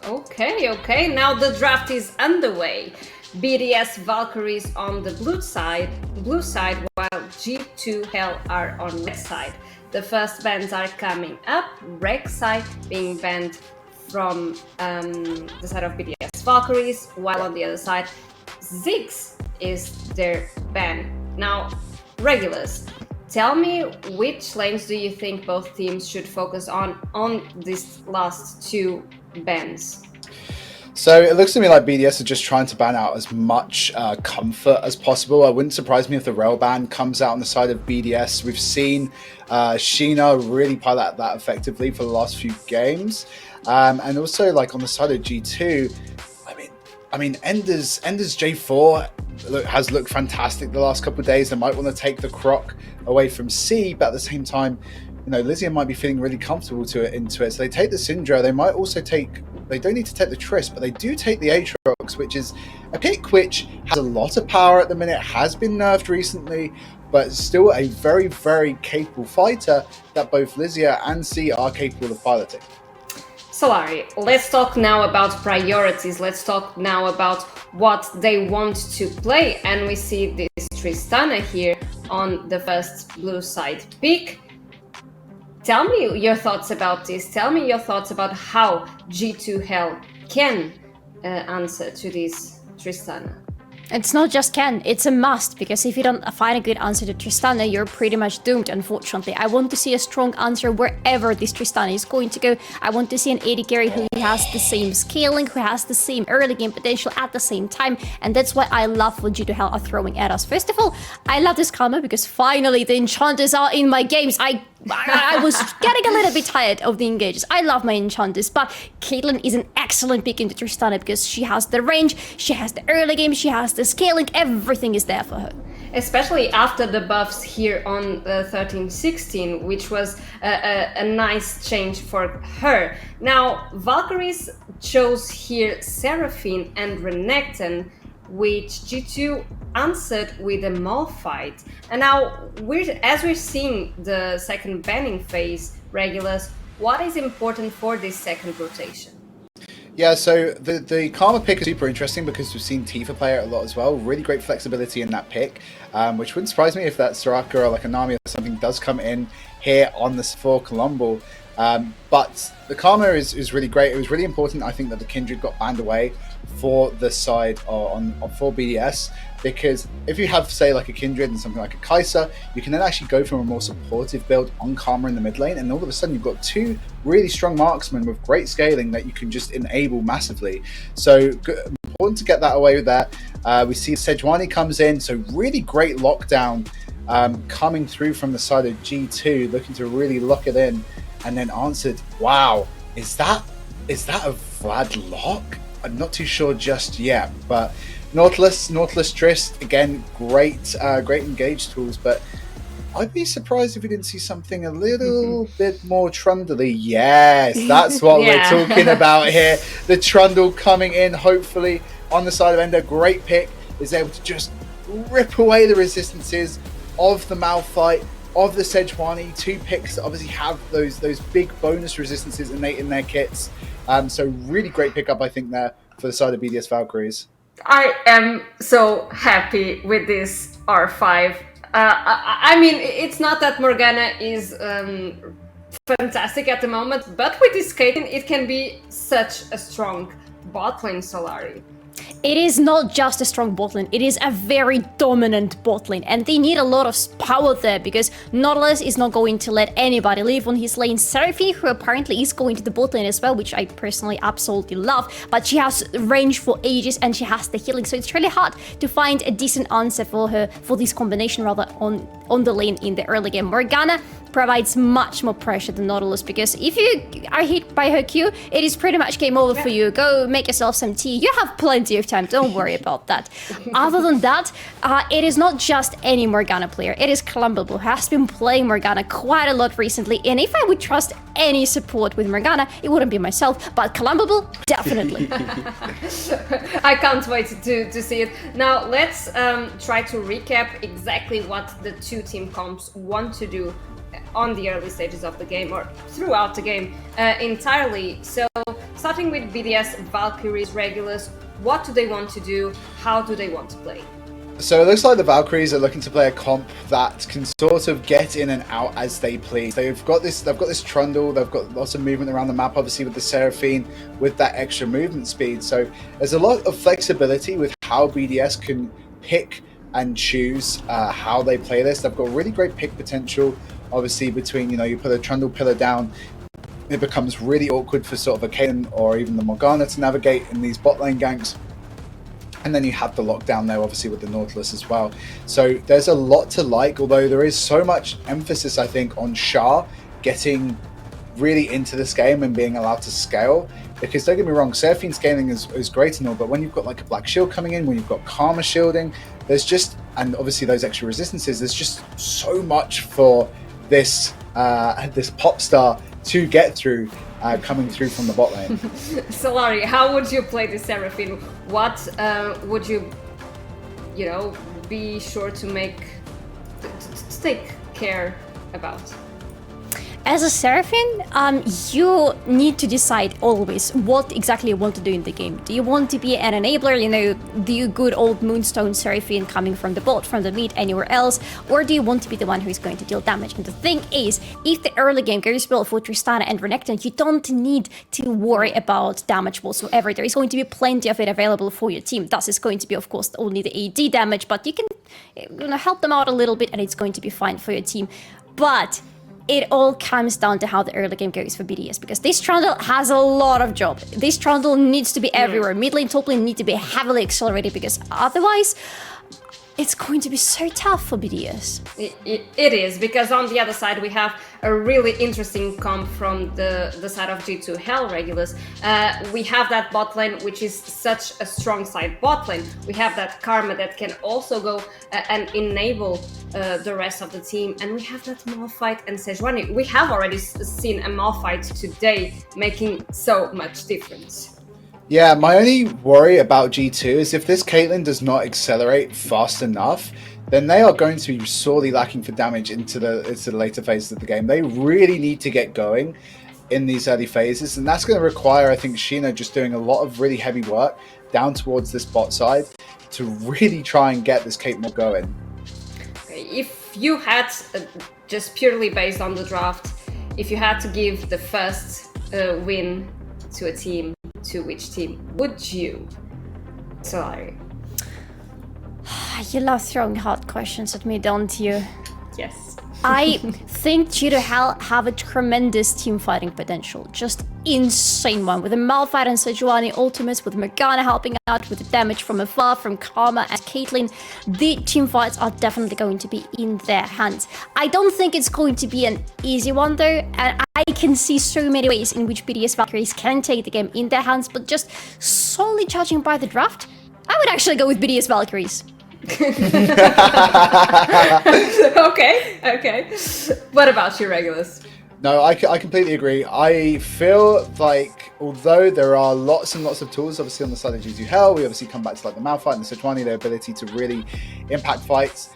Okay. Now the draft is underway. BDS Valkyries on the blue side, while G2 Hell are on red side. The first bans are coming up. Rek'Sai being banned from the side of BDS Valkyries, while on the other side, Ziggs is their ban. Now, Regulus, tell me which lanes do you think both teams should focus on these last two bans? So it looks to me like BDS are just trying to ban out as much comfort as possible. It wouldn't surprise me if the rail ban comes out on the side of BDS. We've seen Sheena really pilot that effectively for the last few games. And also like on the side of G2, I mean, Ender's J4 has looked fantastic the last couple of days. They might want to take the Croc away from C, but at the same time, you know, Lysia might be feeling really comfortable into it. So they take the Syndra. They might also take, they don't need to take the Triss, but they do take the Aatrox, which is a pick which has a lot of power at the minute, has been nerfed recently, but still a very, very capable fighter that both Lysia and C are capable of piloting. Solari, let's talk now about priorities. Let's talk now about what they want to play. And we see this Tristana here on the first blue side pick. Tell me your thoughts about this. Tell me your thoughts about how G2 Hell can answer to this Tristana. It's not just can, it's a must, because if you don't find a good answer to Tristana, you're pretty much doomed, unfortunately. I want to see a strong answer wherever this Tristana is going to go. I want to see an AD carry who has the same scaling, who has the same early game potential at the same time, and that's what I love what G2 Hell are throwing at us. First of all, I love this karma because finally the enchanters are in my games. I was getting a little bit tired of the engages. I love my enchanters, but Caitlyn is an excellent pick into Tristana because she has the range, she has the early game, she has the scaling, everything is there for her. Especially after the buffs here on 13-16, which was a nice change for her. Now, Valkyries chose here Seraphine and Renekton, which G2 answered with a Malphite. And now, as we're seeing the second banning phase, Regulus, what is important for this second rotation? Yeah, so the Karma pick is super interesting because we've seen Tifa play it a lot as well. Really great flexibility in that pick, which wouldn't surprise me if that Soraka or like a Nami or something does come in here on this for Colombo. But the Karma is really great. It was really important, I think, that the Kindred got banned away for the side for BDS, because if you have, say, like a Kindred and something like a Kai'Sa, you can then actually go from a more supportive build on Karma in the mid lane, and all of a sudden you've got two really strong marksmen with great scaling that you can just enable massively. So important to get that away with that. We see Sejuani comes in, so really great lockdown coming through from the side of G2, looking to really lock it in, and then answered, wow, is that a Vlad lock? I'm not too sure just yet, but Nautilus Trist, again, great engage tools, but I'd be surprised if we didn't see something a little bit more Trundly. Yes, that's what we're talking about here. The Trundle coming in, hopefully, on the side of Ender. Great pick, is able to just rip away the resistances of the Malphite, of the Sejuani. Two picks that obviously have those big bonus resistances innate in their kits. So really great pickup, I think, there for the side of BDS Valkyries. I am so happy with this R5. I mean, it's not that Morgana is fantastic at the moment, but with this Caitlyn, it can be such a strong bot lane, Solari. It is not just a strong bot lane, it is a very dominant bot lane, and they need a lot of power there because Nautilus is not going to let anybody live on his lane. Seraphine, who apparently is going to the bot lane as well, which I personally absolutely love, but she has range for ages and she has the healing, so it's really hard to find a decent answer for her, for this combination rather, on the lane in the early game. Morgana provides much more pressure than Nautilus, because if you are hit by her Q, it is pretty much game over for you. Go make yourself some tea. You have plenty of time, don't worry about that. Other than that, it is not just any Morgana player, it is Colombo, who has been playing Morgana quite a lot recently, and if I would trust any support with Morgana, it wouldn't be myself, but Colombo, definitely. I can't wait to see it. Now let's try to recap exactly what the two team comps want to do on the early stages of the game, or throughout the game entirely. So starting with BDS Valkyries Regulars, what do they want to do? How do they want to play? So it looks like the Valkyries are looking to play a comp that can sort of get in and out as they please. They've got this trundle, they've got lots of movement around the map, obviously with the Seraphine, with that extra movement speed. So there's a lot of flexibility with how BDS can pick and choose how they play this. They've got really great pick potential, obviously between, you put a trundle pillar down, it becomes really awkward for sort of a Caitlyn or even the Morgana to navigate in these bot lane ganks. And then you have the lockdown there, obviously, with the Nautilus as well. So there's a lot to like, although there is so much emphasis, I think, on Shah getting really into this game and being allowed to scale. Because don't get me wrong, Seraphine scaling is great and all, but when you've got like a Black Shield coming in, when you've got Karma shielding, there's just, and obviously those extra resistances, there's just so much for this this pop star to get through. Coming through from the bot lane. Solari, how would you play the Seraphine? What would you, be sure to take care about? As a Seraphine, you need to decide always what exactly you want to do in the game. Do you want to be an enabler, the good old Moonstone Seraphine coming from the bot, from the mid, anywhere else? Or do you want to be the one who is going to deal damage? And the thing is, if the early game goes well for Tristana and Renekton, you don't need to worry about damage whatsoever. There is going to be plenty of it available for your team. Thus, it's going to be, of course, only the AD damage, but you can help them out a little bit and it's going to be fine for your team. But it all comes down to how the early game goes for BDS, because this trundle has a lot of job. This trundle needs to be everywhere. Mid lane, top lane need to be heavily accelerated, because otherwise it's going to be so tough for BDS. It is, because on the other side we have a really interesting comp from the side of G2 Hell Regulars. We have that bot lane, which is such a strong side bot lane. We have that Karma that can also go and enable the rest of the team. And we have that Malphite and Sejuani. We have already seen a Malphite today making so much difference. Yeah, my only worry about G2 is if this Caitlyn does not accelerate fast enough, then they are going to be sorely lacking for damage into the later phases of the game. They really need to get going in these early phases, and that's going to require, I think, Sheena just doing a lot of really heavy work down towards this bot side to really try and get this Caitlyn going. Okay, if you had, just purely based on the draft, if you had to give the first win to a team, to which team would you? Solari. You love throwing hard questions at me, don't you? Yes. I think G2 Hell have a tremendous team fighting potential. Just insane one. With the Malphite and Sejuani ultimates, with Morgana helping out with the damage from afar, from Karma and Caitlyn, the team fights are definitely going to be in their hands. I don't think it's going to be an easy one though, and I can see so many ways in which BDS Valkyries can take the game in their hands, but just solely judging by the draft, I would actually go with BDS Valkyries. Okay. What about you, Regulus? No, I completely agree. I feel like, although there are lots and lots of tools, obviously on the side of G2 Hell, we obviously come back to like the Malphite and the Sejuani, their ability to really impact fights.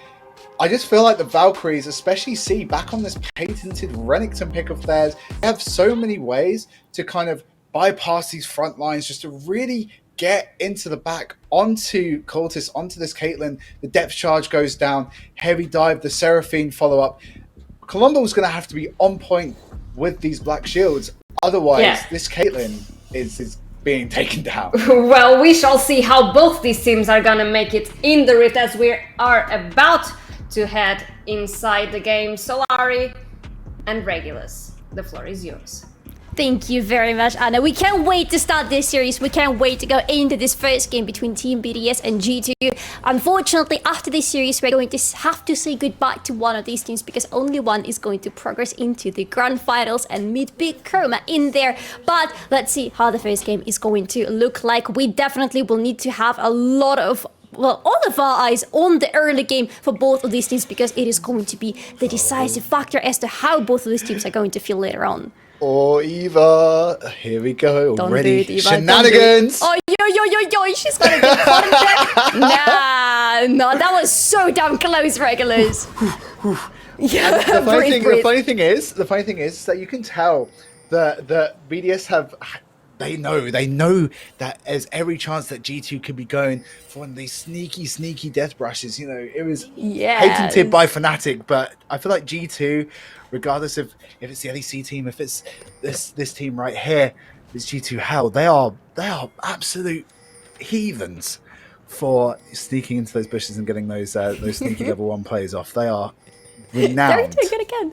I just feel like the Valkyries, especially C, back on this patented Renekton pick of theirs, they have so many ways to kind of bypass these front lines, just to really get into the back, onto Cultist, onto this Caitlyn. The depth charge goes down, heavy dive, the Seraphine follow-up. Colombo's going to have to be on point with these Black Shields. Otherwise, this Caitlyn is being taken down. Well, we shall see how both these teams are going to make it in the Rift as we are about to head inside the game. Solari and Regulus, the floor is yours. Thank you very much, Anna. We can't wait to start this series. We can't wait to go into this first game between Team BDS and G2. Unfortunately, after this series, we're going to have to say goodbye to one of these teams because only one is going to progress into the grand finals and meet Big Chroma in there. But let's see how the first game is going to look like. We definitely will need to have a lot of all of our eyes on the early game for both of these teams because it is going to be the decisive factor as to how both of these teams are going to feel later on. Oh, Eva, here we go. Don't Already do it, Eva. shenanigans. Oh, yo, she's gonna get caught in there. No, that was so damn close, Regulars. Yeah, the funny thing is that you can tell that BDS they know that there's every chance that G2 could be going for one of these sneaky death brushes. You know, it was patented by Fnatic, but I feel like G2, regardless of if it's the LEC team, if it's this team right here, this G2 hell, they are absolute heathens for sneaking into those bushes and getting those sneaky level 1 plays off. They are renowned. They're doing it again.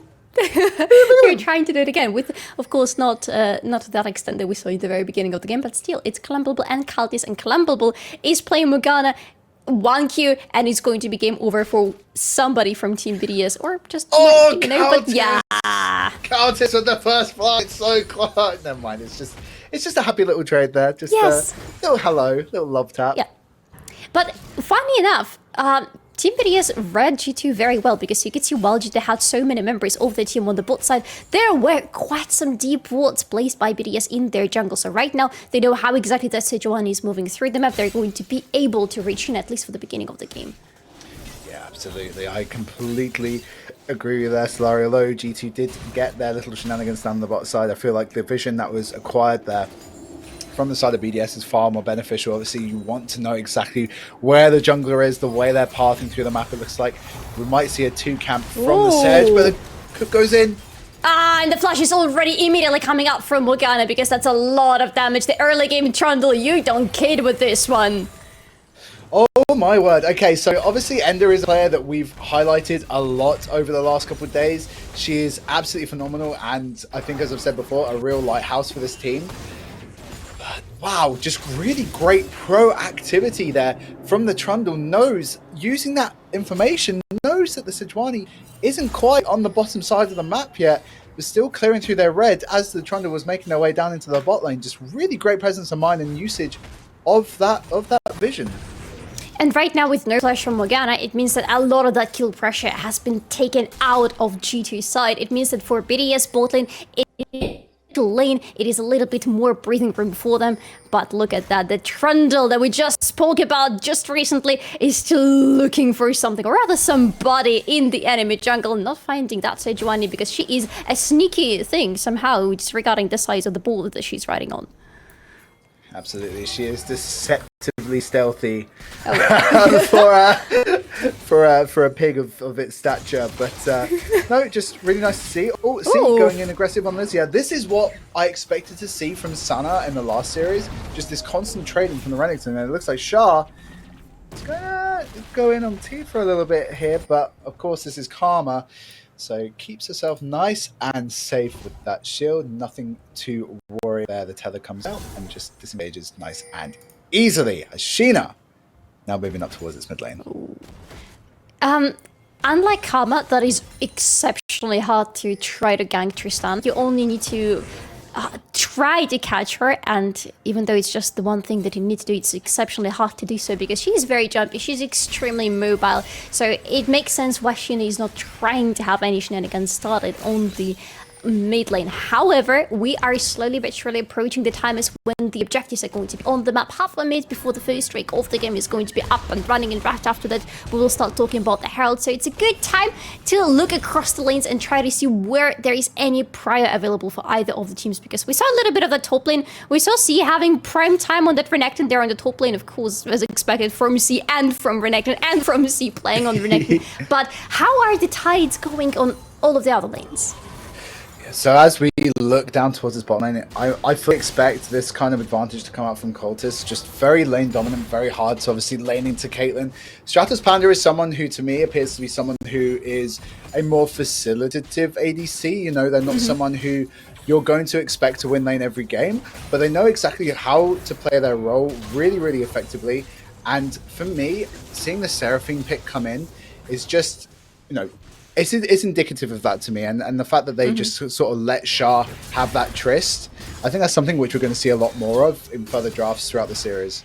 They're trying to do it again with, of course, not to that extent that we saw in the very beginning of the game, but still, it's Clumbable and Kaltis, and Clumbable is playing Morgana 1Q, and it's going to be game over for somebody from Team BDS, or just but Kaltis with the first flight, so close. Never mind, it's just a happy little trade there, just a little hello, little love tap. Yeah, but funny enough, Team BDS read G2 very well, because you could see while G2 had so many members of the team on the bot side, there were quite some deep wards placed by BDS in their jungle. So right now, they know how exactly that Sejuani is moving through the map. They're going to be able to reach in, at least for the beginning of the game. Yeah, absolutely. I completely agree with that, Solari. Although G2 did get their little shenanigans down the bot side, I feel like the vision that was acquired there from the side of BDS is far more beneficial. Obviously, you want to know exactly where the jungler is, the way they're pathing through the map. It looks like we might see a 2-camp from the Sedge, but the cook goes in. And the flash is already immediately coming up from Morgana, because that's a lot of damage. The early game Trundle, you don't kid with this one. Oh my word. Okay, so obviously Ender is a player that we've highlighted a lot over the last couple of days. She is absolutely phenomenal, and I think, as I've said before, a real lighthouse for this team. Wow, just really great proactivity there from the Trundle. Using that information, knows that the Sejuani isn't quite on the bottom side of the map yet, but still clearing through their red as the Trundle was making their way down into the bot lane. Just really great presence of mind and usage of that vision. And right now, with no flash from Morgana, it means that a lot of that kill pressure has been taken out of G2's side. It means that for BDS bot lane, it is a little bit more breathing room for them. But look at that, the Trundle that we just spoke about just recently is still looking for something, or rather somebody in the enemy jungle, not finding that Sejuani, because she is a sneaky thing somehow, disregarding the size of the ball that she's riding on. Absolutely, she is deceptively stealthy for a pig of its stature. But no, just really nice to see. Oh, see, going in aggressive on this. Yeah, this is what I expected to see from Sana in the last series. Just this constant trading from the Renekton, and it looks like Shah is gonna go in on T for a little bit here. But of course, this is Karma. So keeps herself nice and safe with that shield. Nothing to worry there. The tether comes out and just disengages nice and easily. As Sheena now moving up towards its mid lane. Unlike Karma, that is exceptionally hard to try to gank Tristan. You only need to try to catch her, and even though it's just the one thing that you need to do, it's exceptionally hard to do so, because she's very jumpy, she's extremely mobile, so it makes sense why Sheena is not trying to have any shenanigans started on the mid lane. However, we are slowly but surely approaching the time as when the objectives are going to be on the map. Half a minute before the first streak of the game is going to be up and running, and right after that we will start talking about the Herald. So it's a good time to look across the lanes and try to see where there is any prior available for either of the teams, because we saw a little bit of the top lane. We saw C having prime time on that Renekton there on the top lane, of course, as expected from C and from Renekton, and from C playing on Renekton. But how are the tides going on all of the other lanes? So as we look down towards this bottom lane, I fully expect this kind of advantage to come out from Cultist. Just very lane dominant, very hard to obviously lane into Caitlyn. Stratos Panda is someone who, to me, appears to be someone who is a more facilitative ADC. You know, they're not someone who you're going to expect to win lane every game, but they know exactly how to play their role really, really effectively. And for me, seeing the Seraphine pick come in is just, you know, it's indicative of that to me, and the fact that they just sort of let Shah have that tryst, I think that's something which we're going to see a lot more of in further drafts throughout the series.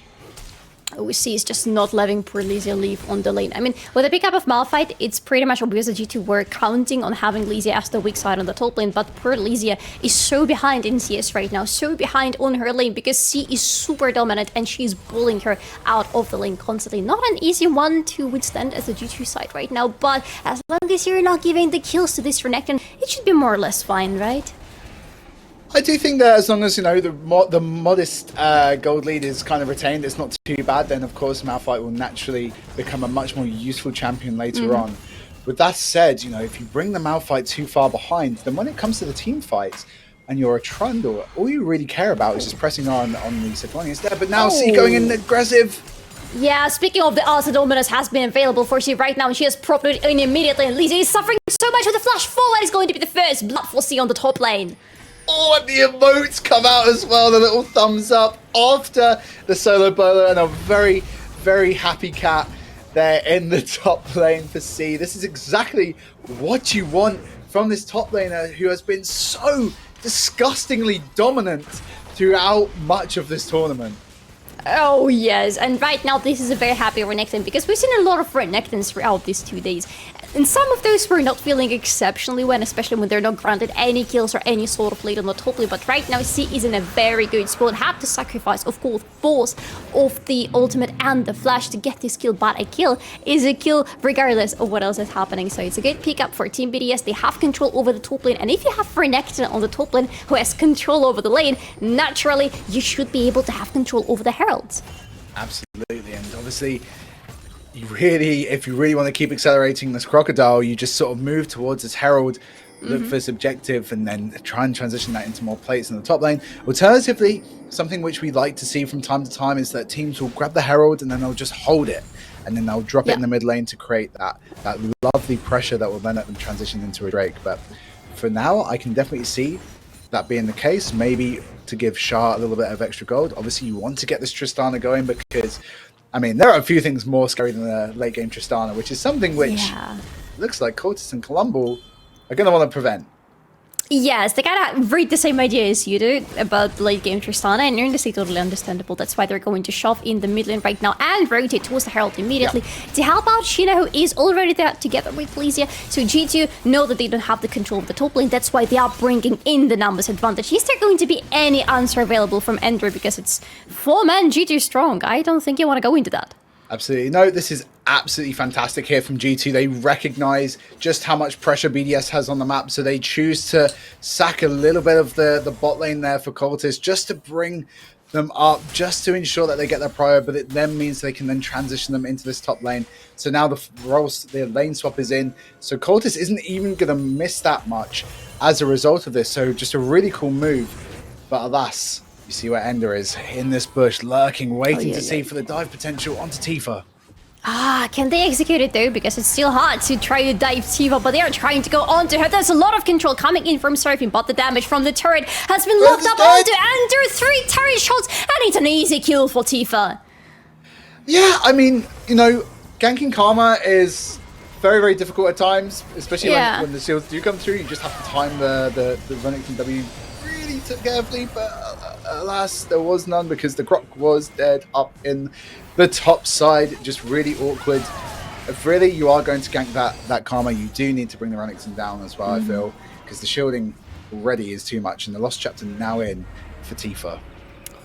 We see is just not letting poor Lysia leave on the lane. I mean, with the pickup of Malphite, it's pretty much obvious that G2 were counting on having Lysia as the weak side on the top lane, but poor Lysia is so behind in CS right now, so behind on her lane, because C is super dominant and she's bullying her out of the lane constantly. Not an easy one to withstand as the G2 side right now, but as long as you're not giving the kills to this Renekton, it should be more or less fine, right? I do think that as long as, the modest gold lead is kind of retained, it's not too bad, then of course Malphite will naturally become a much more useful champion later on. With that said, if you bring the Malphite too far behind, then when it comes to the team fights and you're a Trundle, all you really care about is just pressing on the Sidonians there. But now see going in aggressive. Yeah, speaking of the Asa Dominus has been available for C right now, and she has propped it in immediately, and Lizzie is suffering so much with the flash forward. Is going to be the first blood for C on the top lane. Oh, and the emotes come out as well, the little thumbs up after the solo bowler, and a very, very happy cat there in the top lane for C. This is exactly what you want from this top laner who has been so disgustingly dominant throughout much of this tournament. Oh yes, and right now this is a very happy Renekton because we've seen a lot of Renektons throughout these 2 days. And some of those were not feeling exceptionally well, especially when they're not granted any kills or any sort of lead on the top lane. But right now C is in a very good spot, had to sacrifice, of course, both of the ultimate and the flash to get this kill, but a kill is a kill regardless of what else is happening. So it's a good pickup for Team BDS. They have control over the top lane, and if you have Renekton on the top lane who has control over the lane, naturally you should be able to have control over the Heralds. Absolutely, and obviously if you really want to keep accelerating this Crocodile, you just sort of move towards this Herald, look for this objective, and then try and transition that into more plates in the top lane. Alternatively, something which we like to see from time to time is that teams will grab the Herald and then they'll just hold it, and then they'll drop it in the mid lane to create that lovely pressure that will then let them transition into a Drake. But for now, I can definitely see that being the case. Maybe to give Shah a little bit of extra gold. Obviously, you want to get this Tristana going because, I mean, there are a few things more scary than the late game Tristana, which is something which looks like Cortis and Columbo are going to want to prevent. Yes, they kind of read the same idea as you do about late game Tristana, and you're in the state totally understandable. That's why they're going to shove in the mid lane right now and rotate towards the Herald immediately to help out Sheena, who is already there together with Felicia. So G2 know that they don't have the control of the top lane. That's why they are bringing in the numbers advantage. Is there going to be any answer available from Ender? Because it's 4-man G2 strong. I don't think you want to go into that. Absolutely. No, this is absolutely fantastic here from G2. They recognize just how much pressure BDS has on the map, so they choose to sack a little bit of the bot lane there for Cultist just to bring them up, just to ensure that they get their prior, but it then means they can then transition them into this top lane. So now the lane swap is in, so Cultist isn't even going to miss that much as a result of this. So just a really cool move, but alas, you see where Ender is, in this bush, lurking, waiting to see for the dive potential onto Tifa. Can they execute it though? Because it's still hard to try to dive Tifa, but they are trying to go onto her. There's a lot of control coming in from Seraphine, but the damage from the turret has been locked up onto Ender. 3 turret shots, and it's an easy kill for Tifa. Yeah, I mean, ganking Karma is very, very difficult at times, especially when the shields do come through. You just have to time the Renekton W really carefully, but alas, there was none because the Croc was dead up in the top side. Just really awkward. If really you are going to gank that Karma, you do need to bring the Renekton down as well, I feel, because the shielding already is too much, and the Lost Chapter now in for Tifa.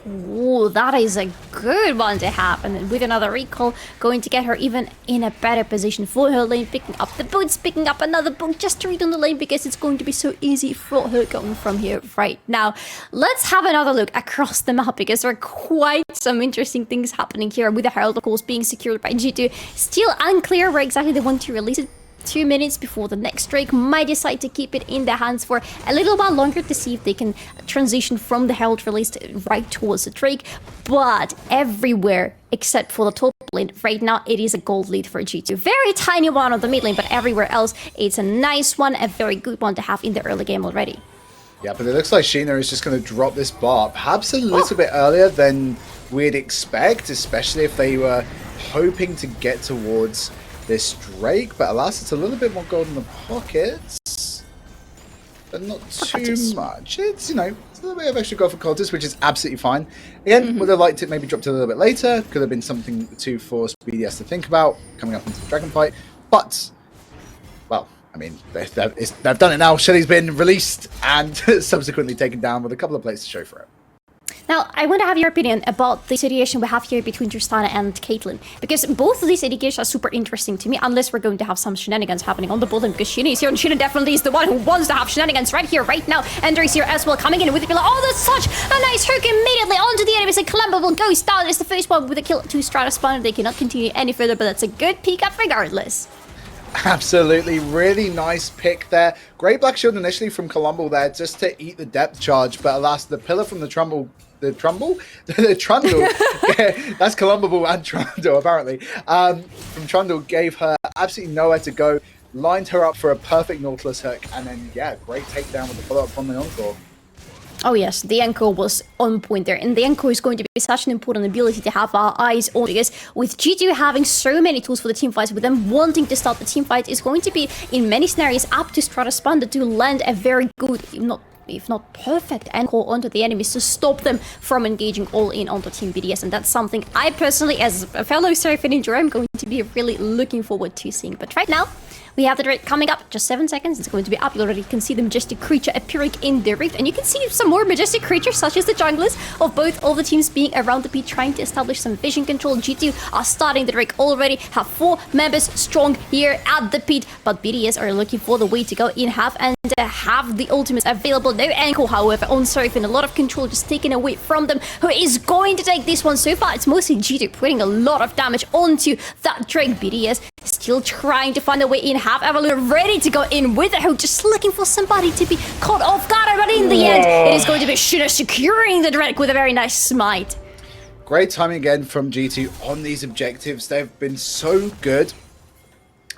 Ooh, that is a good one to have. And then with another recall, going to get her even in a better position for her lane, picking up the boots, picking up another boot just to read on the lane because it's going to be so easy for her going from here right now. Let's have another look across the map because there are quite some interesting things happening here with the Herald, of course, being secured by G2. Still unclear where exactly they want to release it. 2 minutes before the next Drake, might decide to keep it in their hands for a little while longer to see if they can transition from the Herald released right towards the Drake. But everywhere except for the top lane right now, it is a gold lead for G2. Very tiny one on the mid lane, but everywhere else it's a nice one, a very good one to have in the early game already. Yeah, but it looks like Sheena is just going to drop this bar perhaps a little bit earlier than we'd expect, especially if they were hoping to get towards this Drake, but alas, it's a little bit more gold in the pockets, but not too much. It's, it's a little bit of extra gold for Cultist, which is absolutely fine. Again, would have liked it maybe dropped a little bit later. Could have been something to force BDS to think about coming up into the Dragon fight, but, well, I mean, they've done it now. Shelly's been released and subsequently taken down with a couple of plates to show for it. Now, I want to have your opinion about the situation we have here between Tristana and Caitlyn, because both of these AD are super interesting to me, unless we're going to have some shenanigans happening on the bottom, because Sheena is here, and Sheena definitely is the one who wants to have shenanigans right here, right now. Ender is here as well, coming in with the pillar. Oh, that's such a nice hook immediately onto the enemies, and Clumbable goes down as the first one with a kill to Strata Spawn. They cannot continue any further, but that's a good peek up regardless. Absolutely, really nice pick there. Great Black Shield initially from Columble there, just to eat the depth charge, but alas, the pillar from the Trundle, the Trundle, that's Columbable and Trundle apparently, from Trundle gave her absolutely nowhere to go, lined her up for a perfect Nautilus hook, and then, yeah, great takedown with the follow-up from the Encore. Oh yes, the Encore was on point there, and the Encore is going to be such an important ability to have our eyes on, because with G2 having so many tools for the team fights, with them wanting to start the team fight, is going to be, in many scenarios, up to Strata Spanda to land a very good, if not perfect, Encore onto the enemies to stop them from engaging all in onto Team BDS, and that's something I personally, as a fellow Seraphine enjoyer, I'm going to be really looking forward to seeing. But right now, we have the Drake coming up, just 7 seconds, it's going to be up. You already can see the Majestic Creature appearing in the Rift, and you can see some more Majestic Creatures, such as the junglers of both of the teams being around the pit, trying to establish some vision control. G2 are starting the Drake already, have 4 members strong here at the pit, but BDS are looking for the way to go in half and have the ultimates available. No Ankle, however, on Seraphine, a lot of control just taken away from them. Who is going to take this one? So far, it's mostly G2 putting a lot of damage onto that Drake. BDS still trying to find a way in half. Evelyn ready to go in with it, who just looking for somebody to be caught off guard, but in the end, it is going to be Shuna securing the Drake with a very nice smite. Great timing again from G2 on these objectives. They've been so good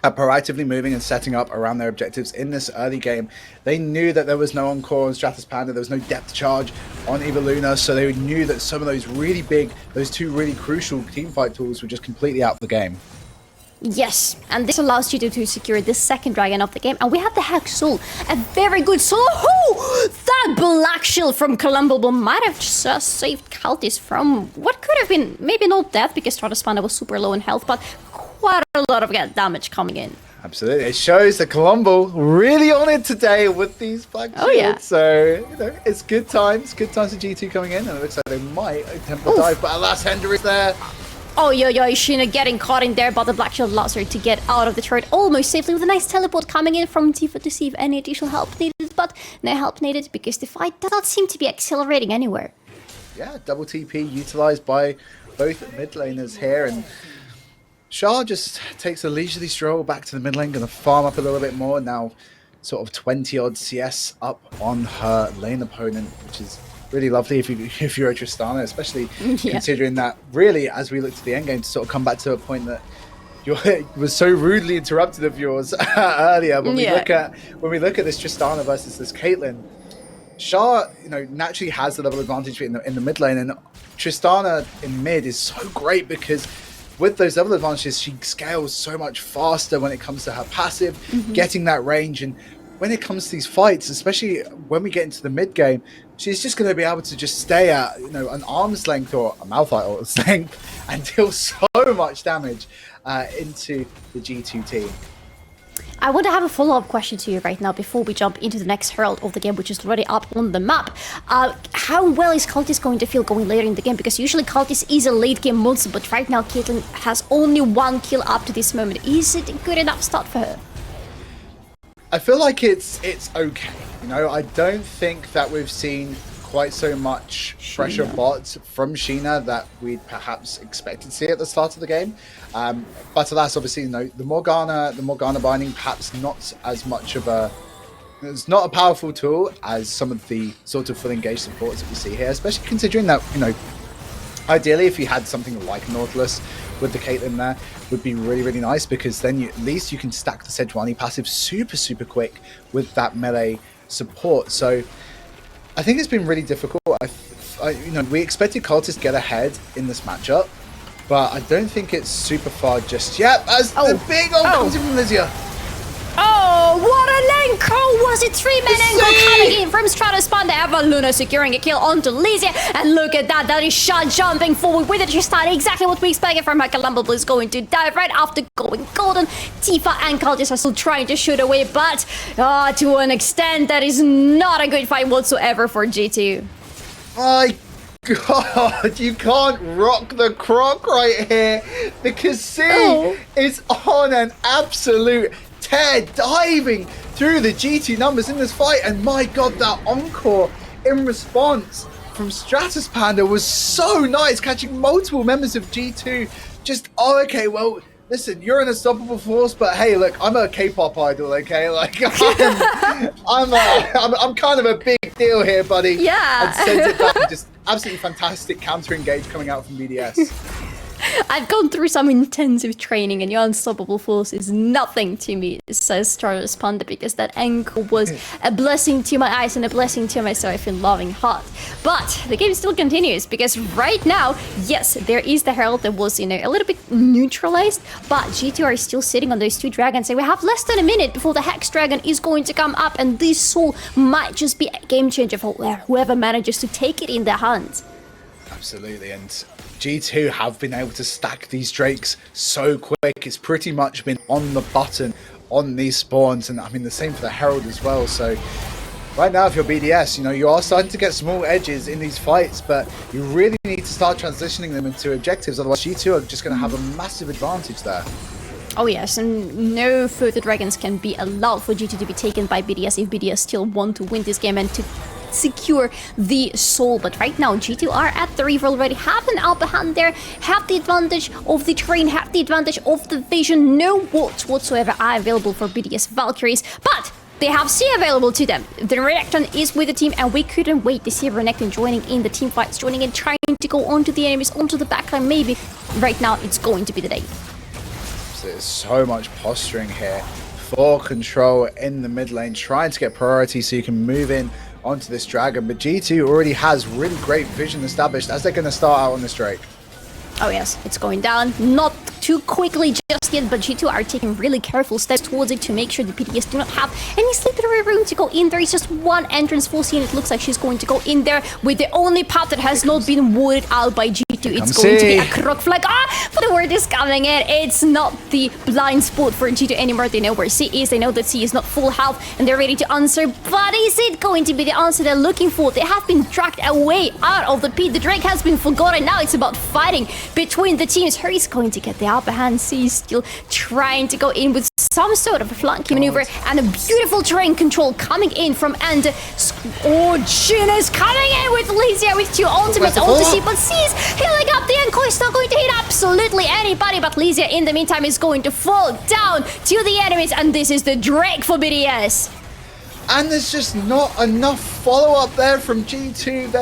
at proactively moving and setting up around their objectives in this early game. They knew that there was no Encore on Stratus Panda, there was no depth charge on Eva Luna, so they knew that some of those really big, those 2 really crucial teamfight tools were just completely out of the game. Yes, and this allows G2 to secure the second dragon of the game, and we have the Hex Soul, a very good soul. Oh, that Black Shield from Columbable might have just saved Cultist from what could have been, maybe not death, because Stratus Panda was super low in health, but quite a lot of damage coming in. Absolutely, it shows that Columbo really on it today with these Black Shields. Oh, yeah. So, you know, it's good times for G2 coming in, and it looks like they might attempt to dive, but alas, Hender is there. Oh, Sheena getting caught in there, but the Black Shield allows her to get out of the turret almost safely with a nice teleport coming in from Tifa to see if any additional help needed, but no help needed because the fight does not seem to be accelerating anywhere. Yeah, double TP utilized by both mid laners here, and Shah just takes a leisurely stroll back to the mid lane, going to farm up a little bit more, now sort of 20 odd CS up on her lane opponent, which is really lovely if you're a Tristana, especially considering that really, as we look to the end game, to sort of come back to a point that was so rudely interrupted of yours earlier. When we look at this Tristana versus this Caitlyn, Shah, you know, naturally has the level advantage in the mid lane, and Tristana in mid is so great because with those level advantages, she scales so much faster when it comes to her passive, getting that range. And when it comes to these fights, especially when we get into the mid game, she's just going to be able to just stay at, you know, an arm's length or a Malphite length and deal so much damage into the G2 team. I want to have a follow-up question to you right now before we jump into the next Herald of the game, which is already up on the map. How well is Cultist going to feel going later in the game? Because usually Cultist is a late-game monster, but right now Caitlyn has only 1 kill up to this moment. Is it a good enough start for her? I feel like it's okay. You know, I don't think that we've seen quite so much pressure bots from Sheena that we'd perhaps expected to see at the start of the game. But alas, obviously, you know, the Morgana binding perhaps not as much of a... It's not a powerful tool as some of the sort of full engaged supports that we see here, especially considering that, you know, ideally if you had something like Nautilus with the Caitlyn there, would be really, really nice, because then at least you can stack the Sejuani passive super quick with that melee support. So I think it's been really difficult. You know, we expected Cultist to get ahead in this matchup, but I don't think it's super far just yet, as the big old comes in from Lysia. Oh, what an ankle! Was it 3-man ankle coming in from Stratus Panda? Eva Luna securing a kill onto Lysia, and look at that, that is Shah jumping forward with it. Tristana, exactly what we expected from her. Columbo is going to dive right after going golden. Tifa and Cultist are still trying to shoot away, but to an extent, that is not a good fight whatsoever for G2. God, you can't rock the croc right here because C is on an absolute tear, diving through the GT numbers in this fight. And my God, that encore in response from Stratus Panda was so nice, catching multiple members of G2. Just, oh, okay, well, listen, you're an unstoppable force, but hey, look, I'm a K-pop idol, okay? Like, I'm kind of a big deal here, buddy. Yeah. And sends it back. Just absolutely fantastic counter-engage coming out from BDS. I've gone through some intensive training and your unstoppable force is nothing to me, says Stratus Panda, because that ankle was a blessing to my eyes and a blessing to my soul. I feel loving hot. But the game still continues because right now, yes, there is the Herald that was, a little bit neutralized, but G2 are still sitting on those 2 dragons and we have less than a minute before the Hex Dragon is going to come up, and this soul might just be a game changer for whoever manages to take it in their hands. Absolutely, and G2 have been able to stack these Drakes so quick. It's pretty much been on the button on these spawns, and I mean the same for the Herald as well. So right now, if you're BDS, you are starting to get small edges in these fights, but you really need to start transitioning them into objectives. Otherwise, G2 are just going to have a massive advantage there. Oh yes, and no further dragons can be allowed for G2 to be taken by BDS if BDS still want to win this game and to secure the soul. But right now G2 are at the river already, have an upper hand there, have the advantage of the terrain, have the advantage of the vision. No wards whatsoever are available for BDS Valkyries, but they have C available to them. The Renekton is with the team, and we couldn't wait to see Renekton joining in the team fights, joining in, trying to go onto the enemies, onto the backline. Maybe right now it's going to be the day. So there's so much posturing here for control in the mid lane, trying to get priority so you can move in onto this dragon, but G2 already has really great vision established as they're going to start out on this Drake. Oh yes, it's going down, not too quickly just yet, but G2 are taking really careful steps towards it to make sure the PDS do not have any slippery room to go in. There is just one entrance for C, and it looks like she's going to go in there with the only path that has not been warded out by G2. It's going to be a croc flag. But the word is coming in. It's not the blind spot for G2 anymore. They know where C is. They know that C is not full health, and they're ready to answer. But is it going to be the answer they're looking for? They have been dragged away out of the pit. The Drake has been forgotten. Now it's about fighting between the teams. Who is going to get the upper hand? C is still trying to go in with some sort of a flanking maneuver, and a beautiful terrain control coming in from End. Jin is coming in with Lysia with 2 ultimates onto C, but C's healing up. The Encore is not going to hit absolutely anybody, but Lysia in the meantime is going to fall down to the enemies, and this is the Drake for BDS. And there's just not enough follow-up there from G2.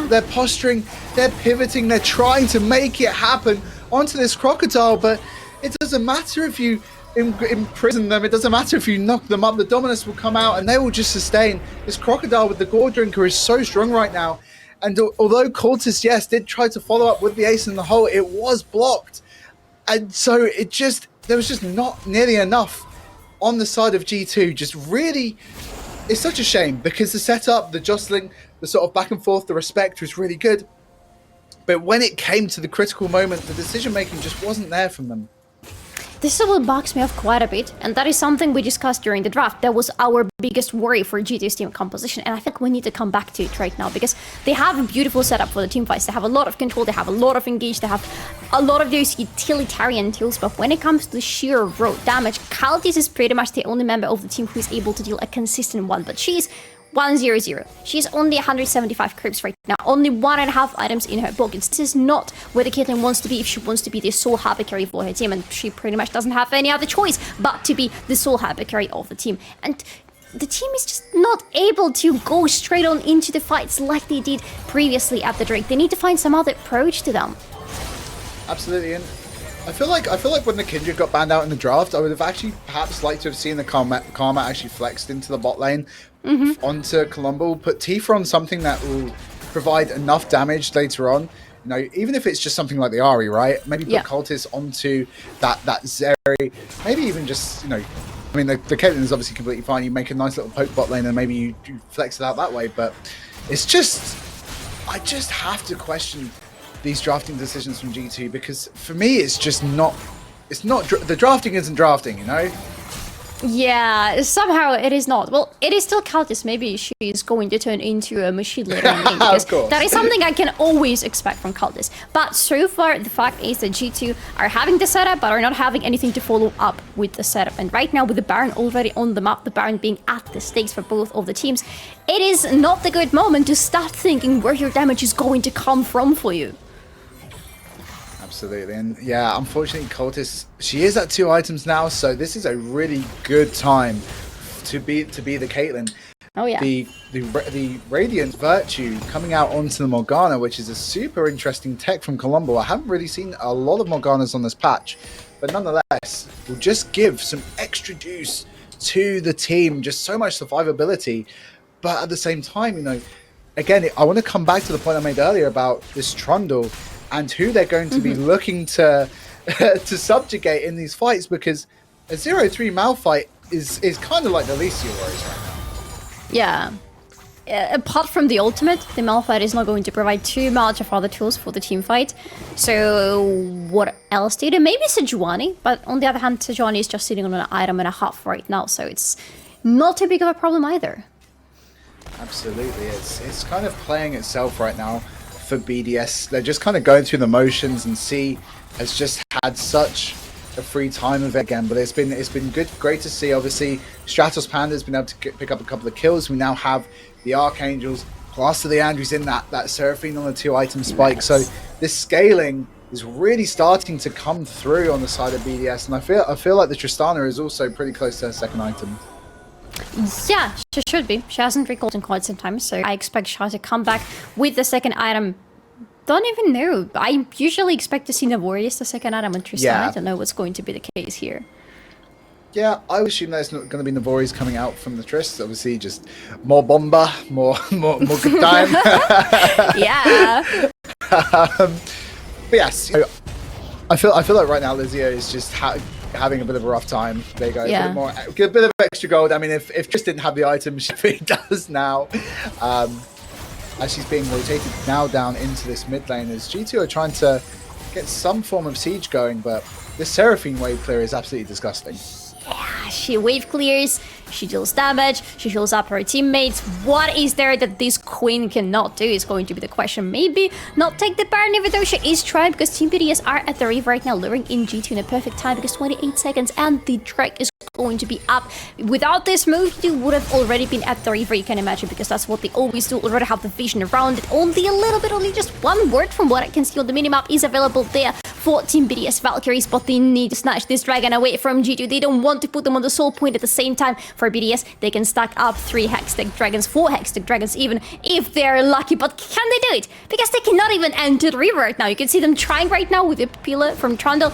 They're posturing, they're pivoting, they're trying to make it happen onto this crocodile, but it doesn't matter if you imprison them, it doesn't matter if you knock them up, the Dominus will come out and they will just sustain. This crocodile with the Gore Drinker is so strong right now, and although Cultist, yes, did try to follow up with the ace in the hole, it was blocked, and so there was just not nearly enough on the side of G2. Just really, it's such a shame because the setup, the jostling, the sort of back and forth, the respect was really good. But when it came to the critical moment, the decision making just wasn't there from them. This will box me off quite a bit, and that is something we discussed during the draft. That was our biggest worry for G2's team composition, and I think we need to come back to it right now because they have a beautiful setup for the team fights. They have a lot of control, they have a lot of engage, they have a lot of those utilitarian tools, but when it comes to sheer raw damage, Kaltis is pretty much the only member of the team who is able to deal a consistent one, but she's 100. She's only 175 creeps right now, only 1.5 items in her pockets. This is not where the Caitlyn wants to be if she wants to be the sole hyper carry for her team, and she pretty much doesn't have any other choice but to be the sole hyper carry of the team. And the team is just not able to go straight on into the fights like they did previously at the Drake. They need to find some other approach to them. Absolutely, and I feel like when the Kindred got banned out in the draft, I would have actually perhaps liked to have seen the Karma actually flexed into the bot lane onto Colombo, put Tifa on something that will provide enough damage later on. Even if it's just something like the Ahri, right? Maybe put Cultist onto that Zeri. Maybe even just, I mean, the Caitlyn is obviously completely fine. You make a nice little poke bot lane and maybe you flex it out that way. But it's just, I just have to question these drafting decisions from G2 because for me, it's just not, the drafting isn't drafting, Yeah, somehow it is not. Well, it is still Countess. Maybe she is going to turn into a machine later in the game, because that is something I can always expect from Countess. But so far, the fact is that G2 are having the setup, but are not having anything to follow up with the setup. And right now, with the Baron already on the map, the Baron being at the stakes for both of the teams, it is not the good moment to start thinking where your damage is going to come from for you. Absolutely, and yeah, unfortunately, Cultist, she is at 2 items now, so this is a really good time to be the Caitlyn. Oh yeah. The Radiant Virtue coming out onto the Morgana, which is a super interesting tech from Colombo. I haven't really seen a lot of Morganas on this patch, but nonetheless, will just give some extra juice to the team, just so much survivability. But at the same time, you know, again, I want to come back to the point I made earlier about this Trundle and who they're going to be looking to to subjugate in these fights, because a 0-3 Malphite is kind of like the least of your worries right now. Yeah. Apart from the ultimate, the Malphite is not going to provide too much of other tools for the team fight. So what else do you do? Maybe Sejuani, but on the other hand, Sejuani is just sitting on an item and a half right now, so it's not too big of a problem either. Absolutely, it's kind of playing itself right now for BDS. They're just kind of going through the motions, and C has just had such a free time of it again. But it's been great to see. Obviously, Stratos Panda has been able to pick up a couple of kills. We now have the Archangels, plus the Andrews in that Seraphine on the 2-item spike. So this scaling is really starting to come through on the side of BDS, and I feel like the Tristana is also pretty close to her 2nd item. Yeah, she should be. She hasn't recalled in quite some time, so I expect Shah to come back with the 2nd item. Don't even know. I usually expect to see Navorius the 2nd item on Tristan. Yeah. I don't know what's going to be the case here. Yeah, I would assume there's not going to be Navorius coming out from the Trist. Obviously, just more bomba, more good time. Yeah. But yes, I feel like right now Lizio is just having a bit of a rough time. There you go. Yeah. A bit of extra gold. I mean, if Trish didn't have the item, she does now. As she's being rotated now down into this mid lane, as G2 are trying to get some form of siege going, but this Seraphine wave clear is absolutely disgusting. Yeah, she wave clears, she deals damage, she heals up her teammates. What is there that this queen cannot do is going to be the question. Maybe not take the Baron, even though she is trying, because Team BDS are at the Reeve right now, luring in G2 in a perfect time, because 28 seconds and the Drake is going to be up. Without this move, you would have already been at the Reaver, you can imagine, because that's what they always do. Already have the vision around it. Only a little bit, only just one word from what I can see on the minimap is available there for Team BDS Valkyries, but they need to snatch this dragon away from G2. They don't want to put them on the soul point at the same time. For BDS, they can stack up 3 Hextech Dragons, 4 Hextech Dragons even, if they're lucky. But can they do it? Because they cannot even enter the river right now. You can see them trying right now with the pillar from Trundle,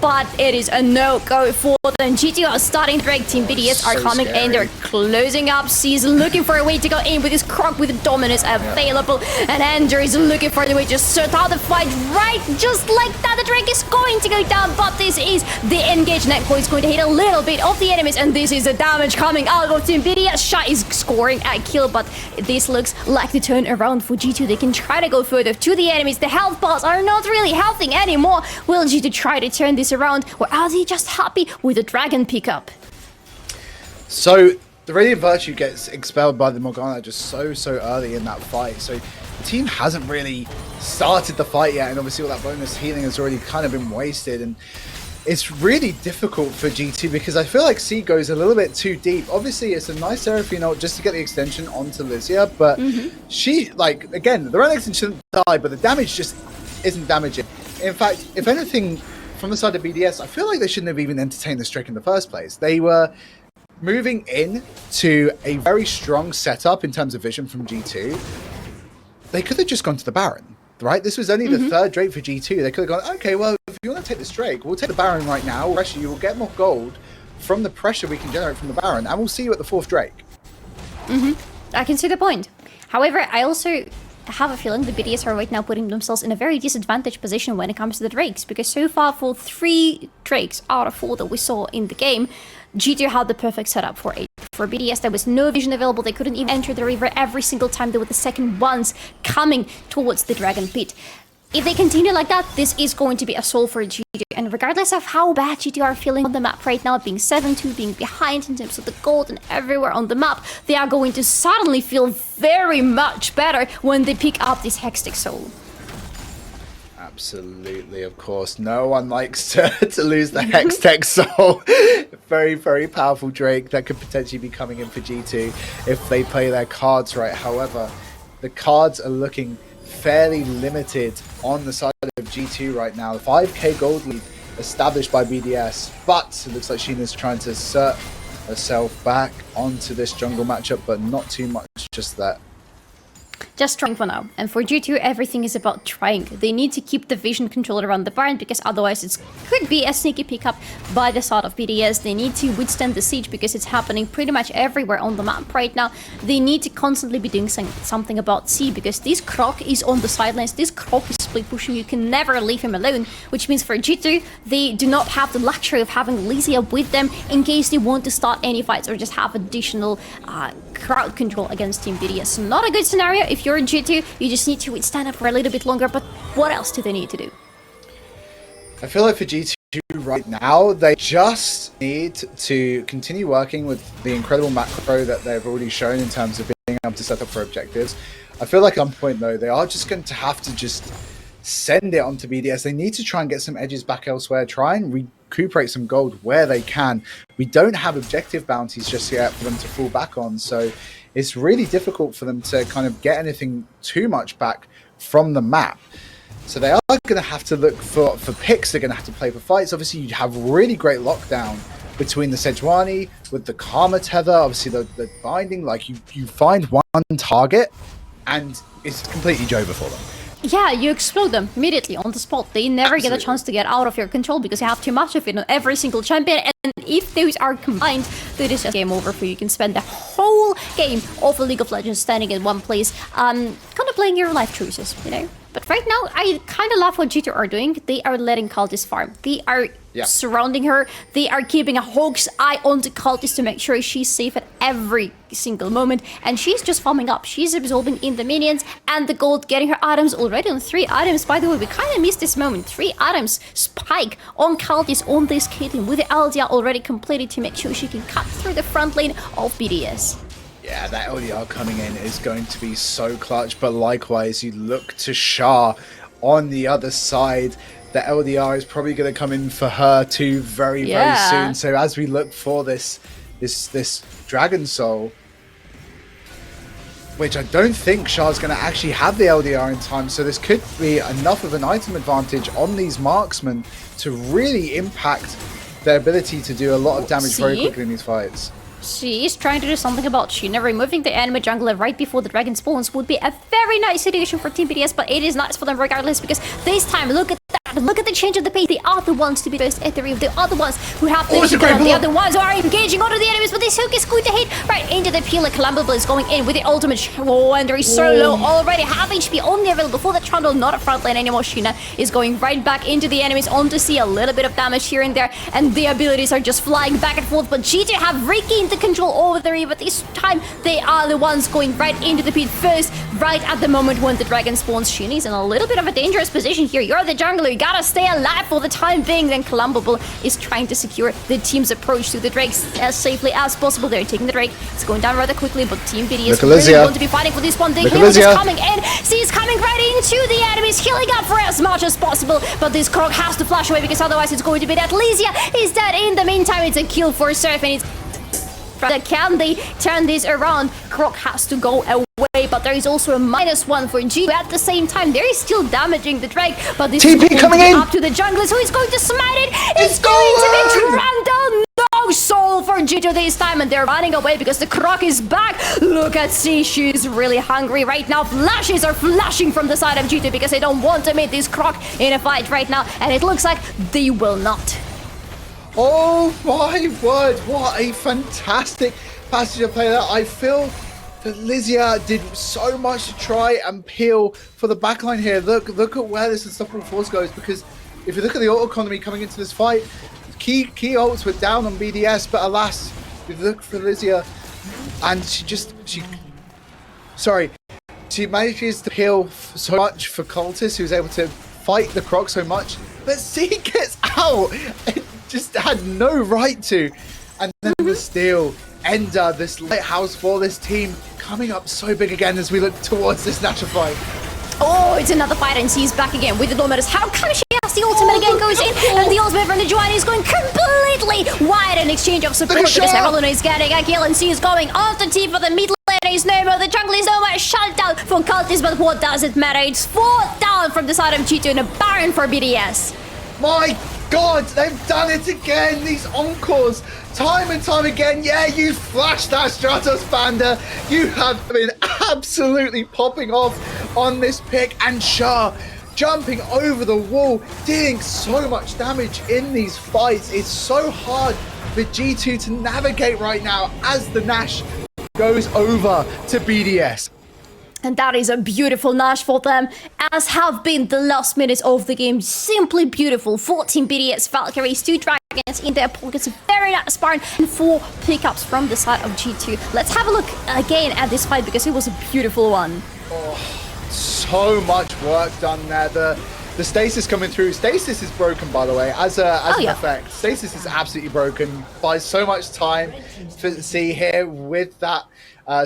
but it is a no-go for them. G2 are starting to drag. Team BDS are coming in. They're closing up. C's looking for a way to go in with his Croc with the dominance available. And Andrew is looking for the way to start out the fight right just like that. The Drake is going to go down, but this is the engage. Netco is going to hit a little bit of the enemies, and this is the damage coming out of Team BDS. Shah is scoring a kill, but this looks like the turn around for G2. They can try to go further to the enemies. The health bars are not really helping anymore. Will G2 try to turn this around, or are they just happy with the dragon pickup? So the Radiant Virtue gets expelled by the Morgana just so early in that fight. So the team hasn't really started the fight yet, and obviously all that bonus healing has already kind of been wasted. And it's really difficult for G2 because I feel like C goes a little bit too deep. Obviously, it's a nice Seraphine ult just to get the extension onto Lysia, but she, like, again, the Renekton shouldn't die, but the damage just isn't damaging. In fact, if anything, from the side of BDS, I feel like they shouldn't have even entertained this trick in the first place. They were moving in to a very strong setup in terms of vision from G2. They could have just gone to the Baron, right? This was only the 3rd Drake for G2. They could have gone, okay, well, if you want to take this Drake, we'll take the Baron right now. We'll pressure you. We'll get more gold from the pressure we can generate from the Baron, and we'll see you at the 4th Drake. I can see the point. However, I also have a feeling the BDS are right now putting themselves in a very disadvantaged position when it comes to the Drakes, because so far for 3 Drakes out of 4 that we saw in the game, G2 had the perfect setup for it. For BDS, there was no vision available. They couldn't even enter the river every single time. There were the second ones coming towards the Dragon Pit. If they continue like that, this is going to be a soul for G2. and regardless of how bad G2 are feeling on the map right now, being 7-2, being behind in terms of the gold and everywhere on the map, they are going to suddenly feel very much better when they pick up this Hextech Soul. Absolutely, of course. No one likes to lose the Hextech Soul. Very, very powerful Drake that could potentially be coming in for G2 if they play their cards right. However, the cards are looking fairly limited on the side of G2 right now. 5k gold lead established by BDS, but it looks like Sheena's trying to assert herself back onto this jungle matchup, but not too much just that. Just trying for now. And for G2, everything is about trying. They need to keep the vision controlled around the Baron, because otherwise it could be a sneaky pickup by the side of BDS. They need to withstand the siege because it's happening pretty much everywhere on the map right now. They need to constantly be doing something about C, because this Croc is on the sidelines. This Croc is split pushing. You can never leave him alone, which means for G2, they do not have the luxury of having Lysia with them in case they want to start any fights or just have additional crowd control against Team BDS. So not a good scenario. If you're G2, you just need to withstand it for a little bit longer, but what else do they need to do? I feel like for G2 right now, they just need to continue working with the incredible macro that they've already shown in terms of being able to set up for objectives. I feel like at some point though, they are just going to have to just send it onto BDS. They need to try and get some edges back elsewhere, try and recuperate some gold where they can. We don't have objective bounties just yet for them to fall back on, so it's really difficult for them to kind of get anything too much back from the map. So they are going to have to look for picks. They're going to have to play for fights. Obviously, you have really great lockdown between the Sejuani with the Karma Tether, obviously the binding. Like you find one target and it's completely Joba for them. Yeah, you explode them immediately on the spot. They never get a chance to get out of your control because you have too much of it on every single champion. And if those are combined, it is just game over for you. You can spend the whole game of a League of Legends standing in one place, kind of playing your life choices, you know? But right now, I kind of love what G2 are doing. They are letting Cultist farm. They are surrounding her. They are keeping a hawk's eye on the Cultist to make sure she's safe at every single moment. And she's just farming up. She's absorbing in the minions and the gold, getting her items already on 3 items. By the way, we kind of missed this moment. 3 items spike on Cultist on this Caitlyn with the LDR already completed to make sure she can cut through the front lane of BDS. Yeah, that LDR coming in is going to be so clutch, but likewise, you look to Shah on the other side. The LDR is probably going to come in for her too very soon. So as we look for this Dragon Soul, which I don't think Shah's going to actually have the LDR in time, so this could be enough of an item advantage on these marksmen to really impact their ability to do a lot of damage very quickly in these fights. She is trying to do something about Sheena. Removing the enemy jungler right before the dragon spawns would be a very nice situation for Team BDS, but it is nice for them regardless, because this time, look at that. Look at the change of the pace. They are the ones to be first at the reef. They are the ones who have the the other ones who are engaging onto the enemies, but this hook is going to hit right into the peel. Columbable is going in with the ultimate. Oh, and there is so low already. Half HP only available for the Trundle, not a front lane anymore. Sheena is going right back into the enemies on to see a little bit of damage here and there, and the abilities are just flying back and forth, but G2 have regained the control over the reef, but this time they are the ones going right into the pit first, right at the moment when the dragon spawns. Sheena's in a little bit of a dangerous position here. You're the jungler, you gotta stay alive for the time being. Then Columbable is trying to secure the team's approach to the Drakes as safely as possible. They're taking the Drake. It's going down rather quickly, but Team BDS really want to be fighting for this one. The healer is coming in. She's coming right into the enemies, healing up for as much as possible, but this Croc has to flash away because otherwise it's going to be that Lysia is dead. In the meantime, it's a kill for Surf, and it's can they turn this around? Croc has to go away, but there is also a -1 for G. At the same time, they're still damaging the Drake, but this TP is coming in up to the junglers, who is going to smite it. It's going to be Trundle. No soul for G2 this time, and they're running away because the Croc is back. Look at C, she's really hungry right now. Flashes are flashing from the side of G2 because they don't want to meet this Croc in a fight right now, and it looks like they will not. Oh my word, what a fantastic passage of play there. I feel that Lysia did so much to try and peel for the backline here. Look at where this Unstoppable Force goes, because if you look at the ult economy coming into this fight, key ults were down on BDS, but alas, if you look for Lysia, and she manages to peel so much for Cultist, who's able to fight the Croc so much, but C gets out. It just had no right to. And then the steal, Ender, this lighthouse for this team, coming up so big again as we look towards this natural fight. Oh, it's another fight, and she's back again with the Dominus. How come she has the ultimate again goes in, and the ultimate from the Giovanni is going completely wide. An exchange of support because Eveluna is getting a kill, and she is going off the team for the mid lane is no more. The jungle is no more. Shut down for Cultist, but what does it matter? It's 4 down from the side of G2 and a Baron for BDS. My God, they've done it again. These encores, time and time again. Yeah, you flashed that Stratos Panda. You have been absolutely popping off on this pick, and Shah jumping over the wall, dealing so much damage in these fights. It's so hard for G2 to navigate right now as the Nash goes over to BDS. And that is a beautiful Nash for them, as have been the last minutes of the game. Simply beautiful. 14 BDS Valkyries, 2 Dragons in their pockets, a very nice Baron, and 4 pickups from the side of G2. Let's have a look again at this fight because it was a beautiful one. Oh, so much work done there. The stasis coming through. Stasis is broken, by the way, as an effect. Stasis is absolutely broken. Buys so much time to see here with that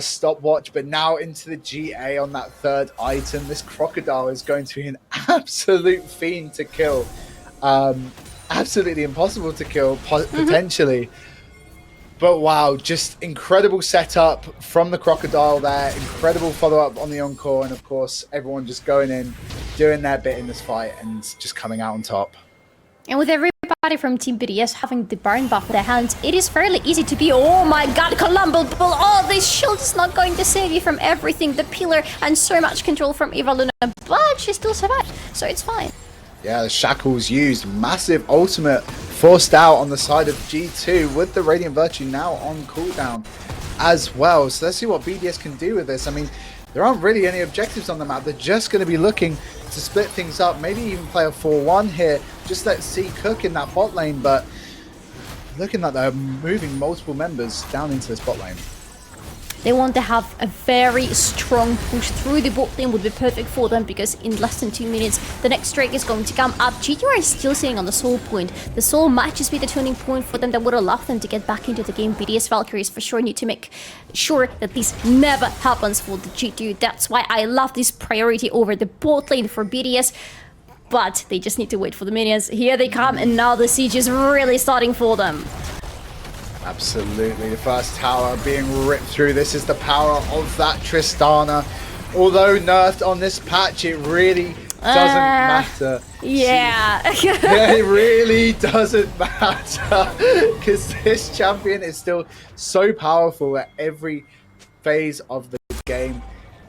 stopwatch, but now into the GA on that third item. This crocodile is going to be an absolute fiend to kill. Absolutely impossible to kill, potentially. But wow, just incredible setup from the crocodile there. Incredible follow-up on the encore. And of course, everyone just going in, doing their bit in this fight and just coming out on top. And with everybody from Team BDS having the Baron buff in their hands, it is fairly easy to be, oh my god, Columbo Bull, oh, this shield is not going to save you from everything, the pillar, and so much control from Eva Luna, but she still survived, so it's fine. Yeah, the shackles used, massive ultimate forced out on the side of G2 with the Radiant Virtue now on cooldown as well. So let's see what BDS can do with this. I mean, there aren't really any objectives on the map. They're just going to be looking to split things up, maybe even play a 4-1 here. Just let C cook in that bot lane, but looking like they're moving multiple members down into this bot lane. They want to have a very strong push through the bot lane, would be perfect for them because in less than 2 minutes the next Drake is going to come up. G2 are still sitting on the soul point. The soul might just be the turning point for them that would allow them to get back into the game. BDS Valkyries for sure need to make sure that this never happens for the G2. That's why I love this priority over the bot lane for BDS. But they just need to wait for the minions. Here they come, and now the siege is really starting for them. Absolutely, the first tower being ripped through. This is the power of that Tristana. Although nerfed on this patch, it really doesn't matter. Yeah. It really doesn't matter because this champion is still so powerful at every phase of the game.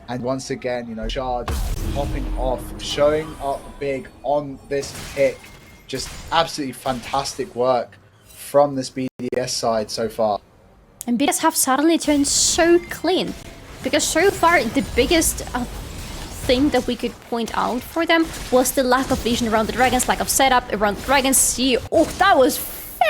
And once again, you know, Shah just popping off, showing up big on this pick. Just absolutely fantastic work from this BDS side so far. And BDS have suddenly turned so clean. Because so far, the biggest thing that we could point out for them was the lack of vision around the dragons, lack of setup around the dragons. See, oh, that was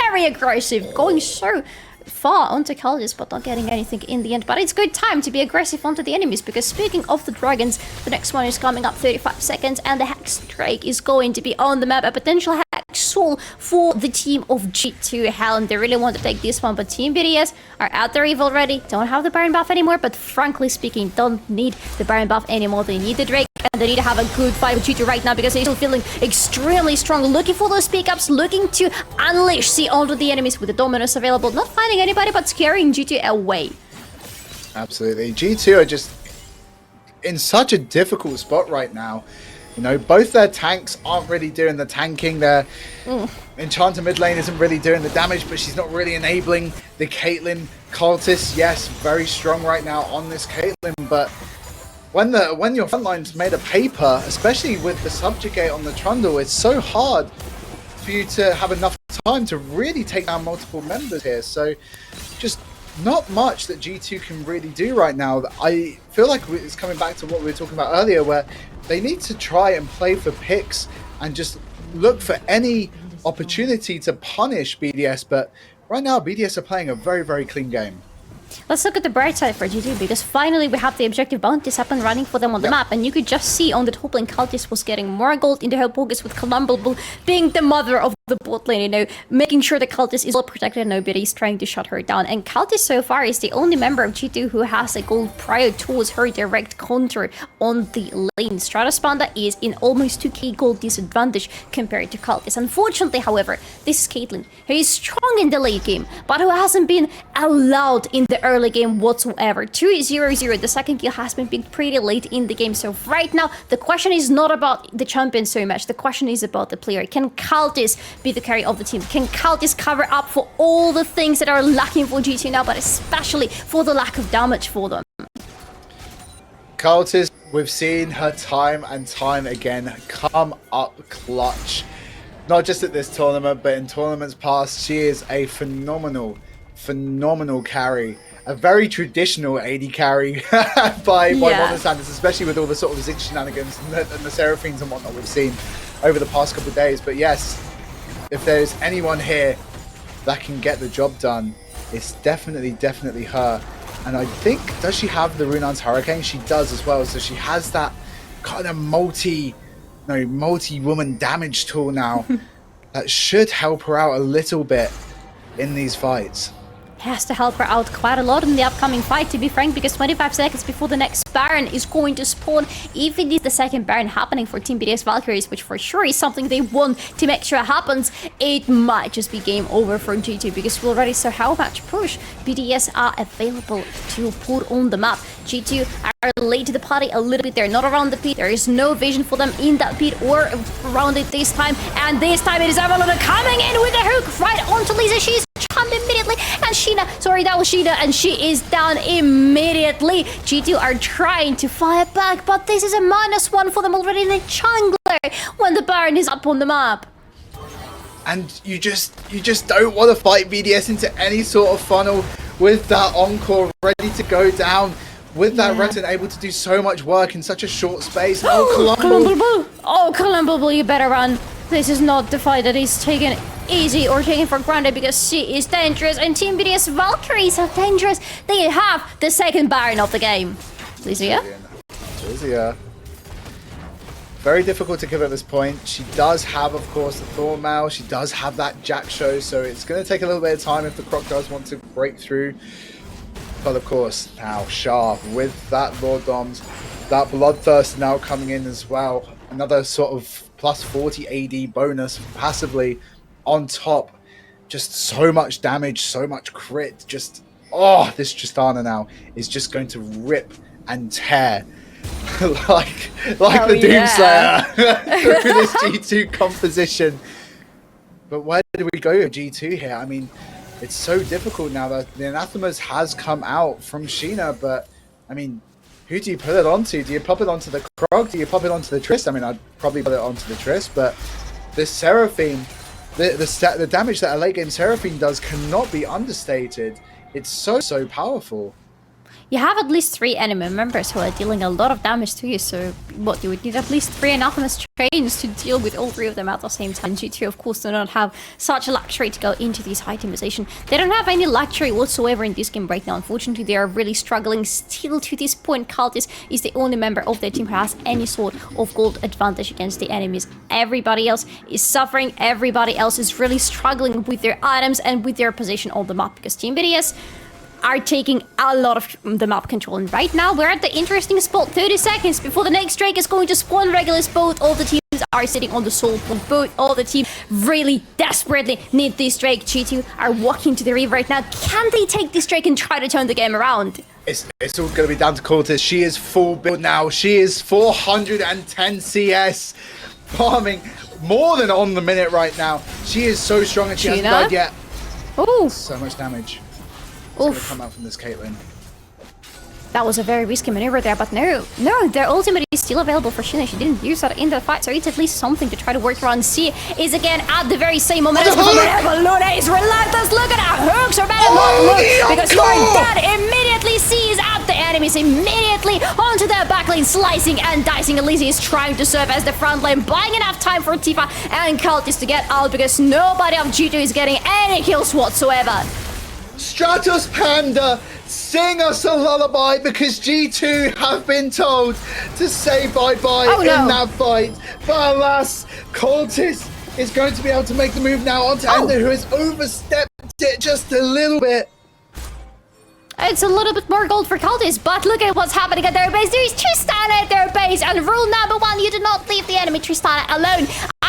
very aggressive, going so far onto Callis, but not getting anything in the end. But it's good time to be aggressive onto the enemies, because speaking of the dragons, the next one is coming up 35 seconds, and the Hex Drake is going to be on the map, a potential Hex Soul for the team of G2 Hell, and they really want to take this one, but Team BDS are out there Eve already, don't have the Baron buff anymore, but frankly speaking, don't need the Baron buff anymore. They need the Drake, and they need to have a good fight with G2 right now, because they're still feeling extremely strong, looking for those pickups, looking to unleash C onto the enemies with the Dominus available, not finding anybody but scaring G2 away. Absolutely. G2 are just in such a difficult spot right now. You know, both their tanks aren't really doing the tanking. Their Enchanter mid lane isn't really doing the damage, but she's not really enabling the Caitlyn cultists. Yes, very strong right now on this Caitlyn, but when your front line's made of paper, especially with the Subjugate on the Trundle, it's so hard for you to have enough time to really take down multiple members here. So just not much that G2 can really do right now. I feel like it's coming back to what we were talking about earlier, where they need to try and play for picks and just look for any opportunity to punish BDS. But right now, BDS are playing a very, very clean game. Let's look at the bright side for G2, because finally we have the objective bounties up and running for them on the map, and you could just see on the top lane Cultist was getting more gold into her pockets, with Columble being the mother of the bot lane, you know, making sure the Cultist is well protected and nobody's trying to shut her down. And Cultist so far is the only member of G2 who has a gold prior towards her direct counter on the lane. Stratos Panda is in almost 2k gold disadvantage compared to Cultist. Unfortunately, however, this is Caitlyn, who is strong in the late game, but who hasn't been allowed in the early game whatsoever. 2-0-0, the second kill has been picked pretty late in the game. So right now, the question is not about the champion so much. The question is about the player. Can Cultist be the carry of the team? Can Cultist cover up for all the things that are lacking for G2 now, but especially for the lack of damage for them? Cultist, we've seen her time and time again come up clutch. Not just at this tournament, but in tournaments past. She is a phenomenal carry. A very traditional AD carry by modern standards, especially with all the sort of Ziggs shenanigans and the Seraphine's and whatnot we've seen over the past couple of days. But yes, if there's anyone here that can get the job done, it's definitely her. And I think, does she have the Runaan's Hurricane? She does as well. So she has that kind of multi-woman damage tool now that should help her out a little bit in these fights. Has to help her out quite a lot in the upcoming fight, to be frank, because 25 seconds before the next Baron is going to spawn, if it is the second Baron happening for Team BDS Valkyries, which for sure is something they want to make sure happens, it might just be game over for G2, because we already saw how much push BDS are available to put on the map. G2 are late to the party a little bit. They're not around the pit. There is no vision for them in that pit or around it this time, and this time it is Avalon coming in with a hook right onto Lisa. She's charmed immediately, and Sheena, sorry, that was Sheena, and she is down immediately. G2 are trying to fire back, but this is a -1 for them already in the jungler when the Baron is up on the map. And you just don't want to fight BDS into any sort of funnel with that Encore ready to go down, with that Renton able to do so much work in such a short space. Oh, Columble! Oh, Columble, you better run. This is not the fight that is taken easy or taken for granted, because she is dangerous, and Team BDS Valkyries are dangerous. They have the second Baron of the game. Lizia? Very difficult to kill at this point. She does have, of course, the Thornmail. She does have that Jack Show, so it's going to take a little bit of time if the Croc does want to break through. But of course, now Sharp with that Lord Doms, that Bloodthirst now coming in as well. Another sort of plus 40 AD bonus passively on top. Just so much damage, so much crit. Just, oh, this Tristana now is just going to rip and tear like the Doomslayer through this G2 composition. But where do we go with G2 here? I mean, it's so difficult now that the Anathemas has come out from Sheena, but I mean, who do you put it onto? Do you pop it onto the Krog? Do you pop it onto the Trist? I mean, I'd probably put it onto the Trist, but this Seraphine, the damage that a late game Seraphine does cannot be understated. It's so powerful. You have at least 3 enemy members who are dealing a lot of damage to you, so what, you would need at least 3 Anathemas trains to deal with all 3 of them at the same time. G2 of course do not have such a luxury to go into this itemization. They don't have any luxury whatsoever in this game right now. Unfortunately, they are really struggling still to this point. Cultist is the only member of their team who has any sort of gold advantage against the enemies. Everybody else is suffering, everybody else is really struggling with their items and with their position on the map, because Team BDS are taking a lot of the map control. And right now, we're at the interesting spot. 30 seconds before the next Drake is going to spawn. Regulus, both all the teams are sitting on the soul pool. Both all the team really desperately need this Drake. G2 are walking to the reef right now. Can they take this Drake and try to turn the game around? It's all going to be down to Cultist. She is full build now. She is 410 CS. Farming more than on the minute right now. She is so strong, and she hasn't died yet. Oh, so much damage. It's going to come out from this Caitlyn. That was a very risky maneuver there, but no, their ultimate is still available for Sheena. She didn't use that in the fight, so it's at least something to try to work around. C is again at the very same moment as Luna is relentless. Look at her hooks are better not look, because you're dead immediately. C is at the enemies immediately onto their backlane, slicing and dicing. Elysia is trying to serve as the front lane, buying enough time for Tifa and Cultist to get out, because nobody of G2 is getting any kills whatsoever. Stratos Panda sing us a lullaby because G2 have been told to say bye-bye in that fight. But alas, Cultist is going to be able to make the move now onto Ender, who has overstepped it just a little bit. It's a little bit more gold for Cultists, but look at what's happening at their base. There is Tristana at their base, and rule number 1, you do not leave the enemy Tristana alone.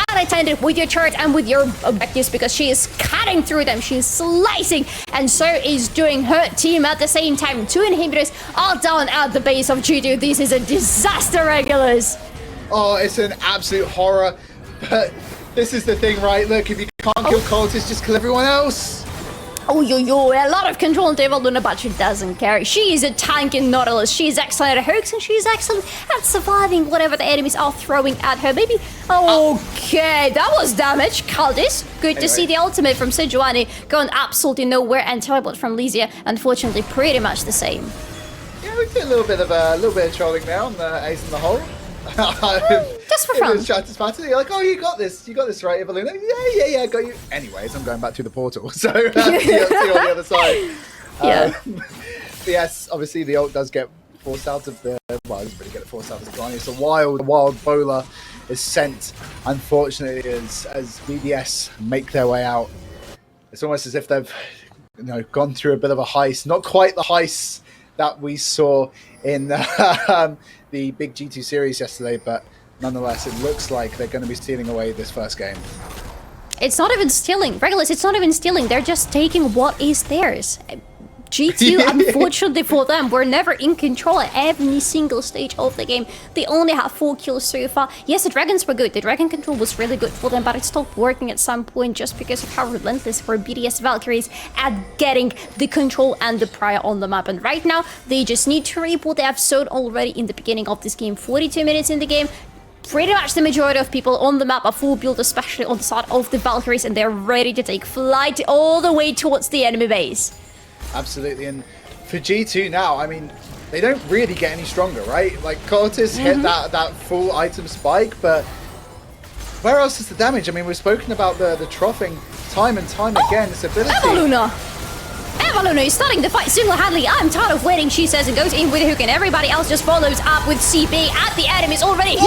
Unattended with your turret and with your objectives, because she is cutting through them, she is slicing, and so is doing her team at the same time. 2 inhibitors all down at the base of G2. This is a disaster, Regulars. Oh, it's an absolute horror, but this is the thing, right? Look, if you can't kill Cultists, just kill everyone else. Oh, a lot of control on Devil Luna, but she doesn't care. She is a tank in Nautilus. She's excellent at hooks, and she's excellent at surviving whatever the enemies are throwing at her. Maybe. Okay, that was damage. Cultist. Good to see the ultimate from Sejuani going absolutely nowhere, and teleport from Lysia, unfortunately, pretty much the same. Yeah, we did a little bit of trolling there on the Ace in the Hole. Just for fun. You're like, oh, you got this, right, Evelina? Yeah, got you. Anyways, I'm going back to the portal, so see you on the other side. Yes, obviously the ult does get forced out of the. Well, it doesn't really get forced out of the line. It's a wild bowler is sent. Unfortunately, as BDS make their way out, it's almost as if they've gone through a bit of a heist. Not quite the heist that we saw in the big G2 series yesterday, but nonetheless, it looks like they're going to be stealing away this first game. It's not even stealing. Regulars, it's not even stealing. They're just taking what is theirs. G2, unfortunately for them, were never in control at every single stage of the game. They only have 4 kills so far. Yes, the dragons were good. The dragon control was really good for them, but it stopped working at some point just because of how relentless were BDS Valkyries at getting the control and the prior on the map. And right now, they just need to reap what they have sowed already in the beginning of this game. 42 minutes in the game. Pretty much the majority of people on the map are full build, especially on the side of the Valkyries, and they're ready to take flight all the way towards the enemy base. Absolutely, and for G2 now, I mean, they don't really get any stronger, right? Like, Cortis hit that full item spike, but where else is the damage? I mean, we've spoken about the troughing time and time again, this ability. Evaluna is starting the fight single-handedly. I'm tired of waiting, she says, and goes in with a hook, and everybody else just follows up with CP at the enemies already.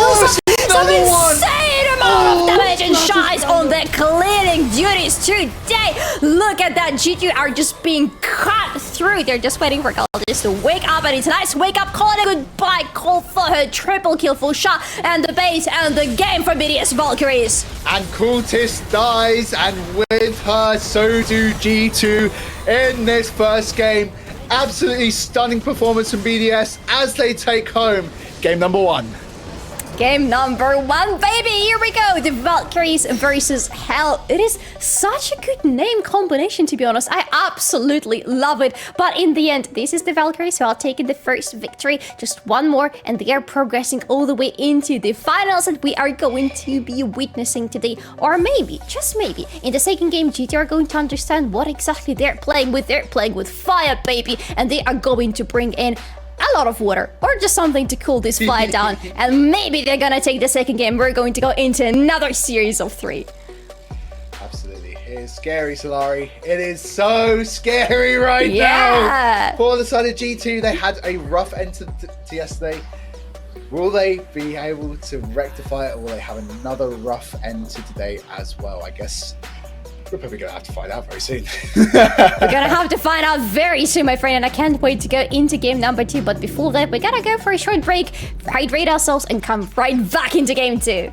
Some insane amount of damage and shots on their cleaning duties today. Look at that. G2 are just being cut through. They're just waiting for Cultist to wake up, and it's a nice wake up call and a goodbye call for her. Triple kill for shot and the base and the game for BDS Valkyries. And Cultist dies, and with her, so do G2 in this first game. Absolutely stunning performance from BDS as they take home game number 1. Game number 1, baby! Here we go! The Valkyries versus Hell. It is such a good name combination, to be honest. I absolutely love it. But in the end, this is the Valkyries who are taking the first victory. Just one more, and they are progressing all the way into the finals, and we are going to be witnessing today. Or maybe, just maybe, in the second game, GT are going to understand what exactly they're playing with. They're playing with fire, baby, and they are going to bring in a lot of water, or just something to cool this fire down, and maybe they're gonna take the second game. We're going to go into another series of 3. Absolutely. It is scary, Solari. It is so scary right now. For the side of G2, they had a rough end to yesterday. Will they be able to rectify it, or will they have another rough end to today as well? I guess we're probably going to have to find out very soon. We're going to have to find out very soon, my friend, and I can't wait to go into game number 2. But before that, we got to go for a short break, hydrate ourselves, and come right back into game 2.